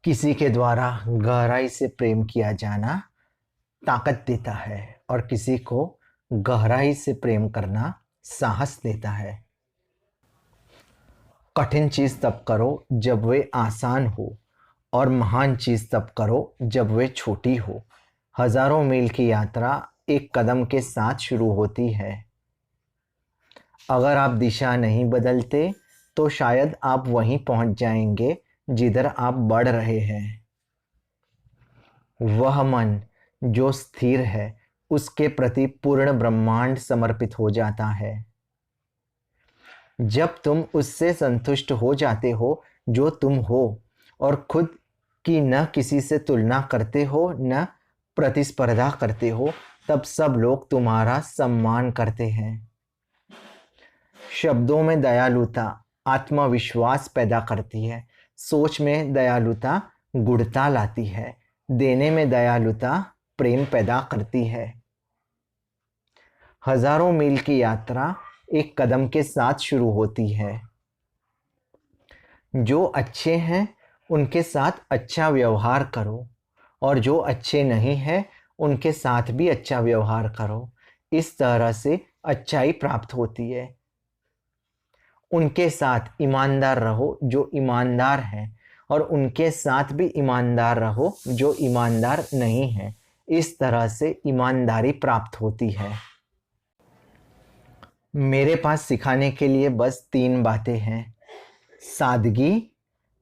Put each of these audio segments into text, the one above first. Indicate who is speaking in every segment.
Speaker 1: किसी के द्वारा गहराई से प्रेम किया जाना ताकत देता है और किसी को गहराई से प्रेम करना साहस देता है। कठिन चीज़ तब करो जब वे आसान हो और महान चीज़ तब करो जब वे छोटी हो। हजारों मील की यात्रा एक कदम के साथ शुरू होती है। अगर आप दिशा नहीं बदलते तो शायद आप वहीं पहुंच जाएंगे जिधर आप बढ़ रहे हैं। वह मन जो स्थिर है उसके प्रति पूर्ण ब्रह्मांड समर्पित हो जाता है। जब तुम उससे संतुष्ट हो जाते हो जो तुम हो और खुद की न किसी से तुलना करते हो न प्रतिस्पर्धा करते हो, तब सब लोग तुम्हारा सम्मान करते हैं। शब्दों में दयालुता आत्मविश्वास पैदा करती है, सोच में दयालुता गुणता लाती है, देने में दयालुता प्रेम पैदा करती है। हजारों मील की यात्रा एक कदम के साथ शुरू होती है। जो अच्छे हैं उनके साथ अच्छा व्यवहार करो और जो अच्छे नहीं हैं उनके साथ भी अच्छा व्यवहार करो। इस तरह से अच्छाई प्राप्त होती है। उनके साथ ईमानदार रहो जो ईमानदार हैं और उनके साथ भी ईमानदार रहो जो ईमानदार नहीं हैं। इस तरह से ईमानदारी प्राप्त होती है। मेरे पास सिखाने के लिए बस 3 बातें हैं। सादगी,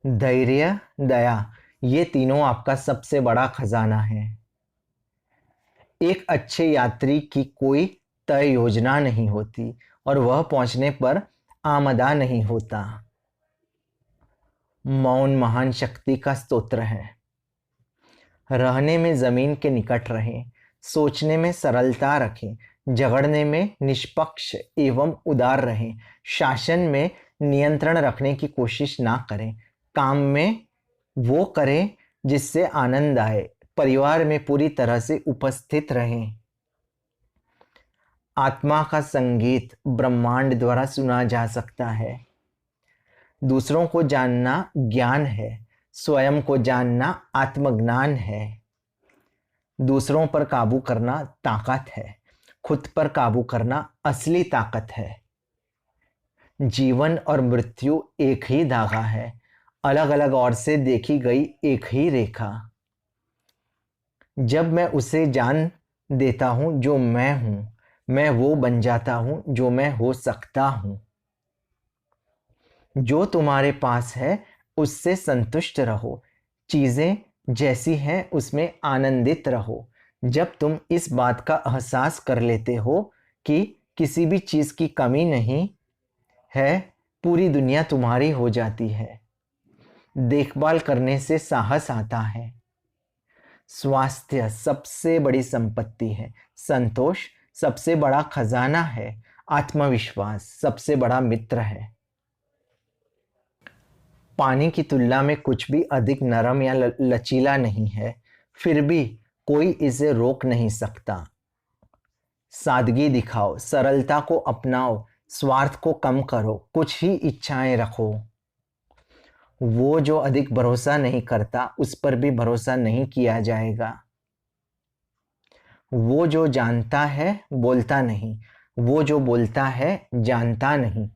Speaker 1: धैर्य, दया। ये तीनों आपका सबसे बड़ा खजाना है। एक अच्छे यात्री की कोई तय योजना नहीं होती और वह पहुंचने पर आमदा नहीं होता। मौन महान शक्ति का स्तोत्र है। रहने में जमीन के निकट रहें, सोचने में सरलता रखें, झगड़ने में निष्पक्ष एवं उदार रहें, शासन में नियंत्रण रखने की कोशिश ना करें, काम में वो करें जिससे आनंद आए, परिवार में पूरी तरह से उपस्थित रहें। आत्मा का संगीत ब्रह्मांड द्वारा सुना जा सकता है। दूसरों को जानना ज्ञान है, स्वयं को जानना आत्मज्ञान है। दूसरों पर काबू करना ताकत है, खुद पर काबू करना असली ताकत है। जीवन और मृत्यु एक ही धागा है, अलग अलग ओर से देखी गई एक ही रेखा। जब मैं उसे जान देता हूं जो मैं हूं, मैं वो बन जाता हूं जो मैं हो सकता हूं। जो तुम्हारे पास है उससे संतुष्ट रहो, चीजें जैसी हैं उसमें आनंदित रहो। जब तुम इस बात का एहसास कर लेते हो कि किसी भी चीज की कमी नहीं है, पूरी दुनिया तुम्हारी हो जाती है। देखभाल करने से साहस आता है। स्वास्थ्य सबसे बड़ी संपत्ति है, संतोष सबसे बड़ा खजाना है, आत्मविश्वास सबसे बड़ा मित्र है। पानी की तुलना में कुछ भी अधिक नरम या लचीला नहीं है, फिर भी कोई इसे रोक नहीं सकता। सादगी दिखाओ, सरलता को अपनाओ, स्वार्थ को कम करो, कुछ ही इच्छाएं रखो। वो जो अधिक भरोसा नहीं करता उस पर भी भरोसा नहीं किया जाएगा। वो जो जानता है बोलता नहीं, वो जो बोलता है जानता नहीं।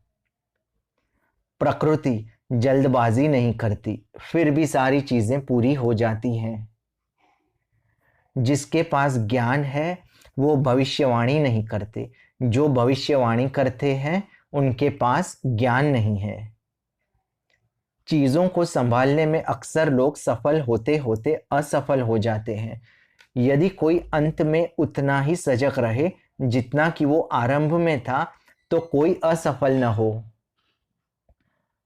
Speaker 1: प्रकृति जल्दबाजी नहीं करती, फिर भी सारी चीजें पूरी हो जाती हैं। जिसके पास ज्ञान है वो भविष्यवाणी नहीं करते, जो भविष्यवाणी करते हैं उनके पास ज्ञान नहीं है। चीजों को संभालने में अक्सर लोग सफल होते होते असफल हो जाते हैं। यदि कोई अंत में उतना ही सजग रहे जितना कि वो आरंभ में था, तो कोई असफल न हो।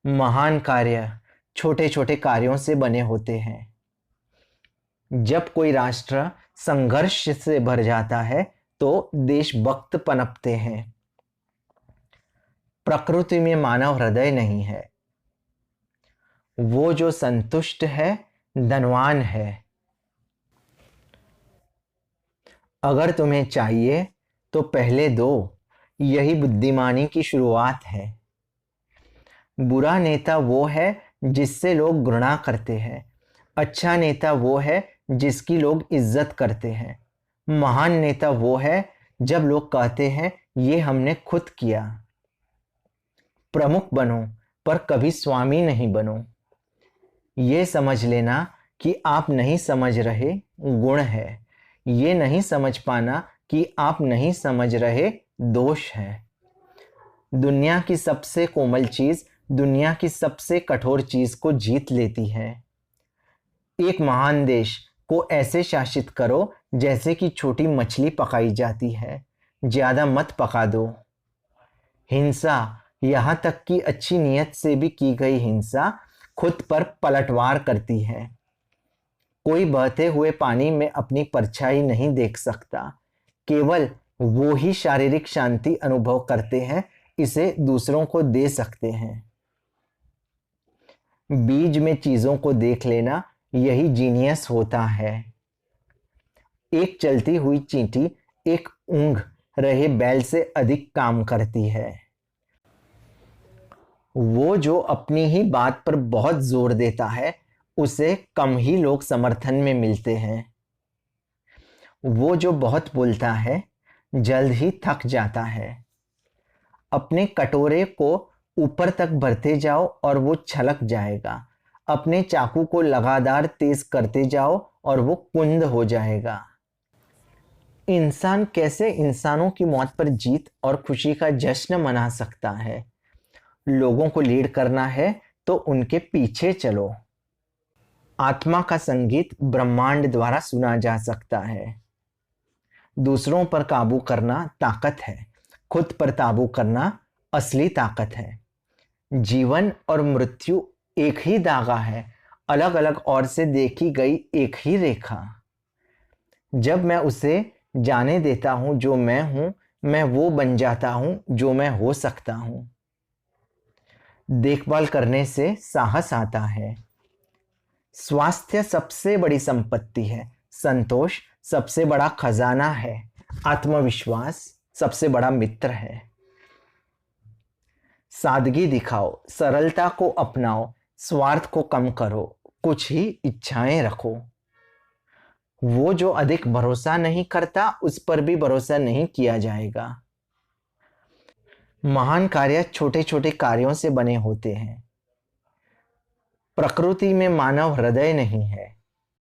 Speaker 1: महान कार्य छोटे छोटे कार्यों से बने होते हैं। जब कोई राष्ट्र संघर्ष से भर जाता है तो देशभक्त पनपते हैं। प्रकृति में मानव हृदय नहीं है। वो जो संतुष्ट है धनवान है। अगर तुम्हें चाहिए तो पहले दो, यही बुद्धिमानी की शुरुआत है। बुरा नेता वो है जिससे लोग घृणा करते हैं, अच्छा नेता वो है जिसकी लोग इज्जत करते हैं। महान नेता वो है जब लोग कहते हैं ये हमने खुद किया। प्रमुख बनो पर कभी स्वामी नहीं बनो। ये समझ लेना कि आप नहीं समझ रहे गुण है। ये नहीं समझ पाना कि आप नहीं समझ रहे दोष है। दुनिया की सबसे कोमल चीज दुनिया की सबसे कठोर चीज को जीत लेती है। एक महान देश को ऐसे शासित करो जैसे कि छोटी मछली पकाई जाती है। ज्यादा मत पका दो। हिंसा, यहाँ तक कि अच्छी नीयत से भी की गई हिंसा, खुद पर पलटवार करती है। कोई बहते हुए पानी में अपनी परछाई नहीं देख सकता। केवल वो ही शारीरिक शांति अनुभव करते हैं, इसे दूसरों को दे सकते हैं। बीज में चीजों को देख लेना, यही जीनियस होता है। एक चलती हुई चींटी एक ऊँघ रहे बैल से अधिक काम करती है। वो जो अपनी ही बात पर बहुत जोर देता है, उसे कम ही लोग समर्थन में मिलते हैं। वो जो बहुत बोलता है, जल्द ही थक जाता है। अपने कटोरे को ऊपर तक भरते जाओ और वो छलक जाएगा। अपने चाकू को लगातार तेज करते जाओ और वो कुंद हो जाएगा। इंसान कैसे इंसानों की मौत पर जीत और खुशी का जश्न मना सकता है? लोगों को लीड करना है तो उनके पीछे चलो। आत्मा का संगीत ब्रह्मांड द्वारा सुना जा सकता है। दूसरों पर काबू करना ताकत है, खुद पर काबू करना असली ताकत है। जीवन और मृत्यु एक ही धागा है, अलग अलग ओर से देखी गई एक ही रेखा। जब मैं उसे जाने देता हूं जो मैं हूं, मैं वो बन जाता हूं जो मैं हो सकता हूं। देखभाल करने से साहस आता है। स्वास्थ्य सबसे बड़ी संपत्ति है। संतोष सबसे बड़ा खजाना है। आत्मविश्वास सबसे बड़ा मित्र है। सादगी दिखाओ, सरलता को अपनाओ, स्वार्थ को कम करो, कुछ ही इच्छाएं रखो। वो जो अधिक भरोसा नहीं करता, उस पर भी भरोसा नहीं किया जाएगा। महान कार्य छोटे छोटे कार्यों से बने होते हैं। प्रकृति में मानव हृदय नहीं है,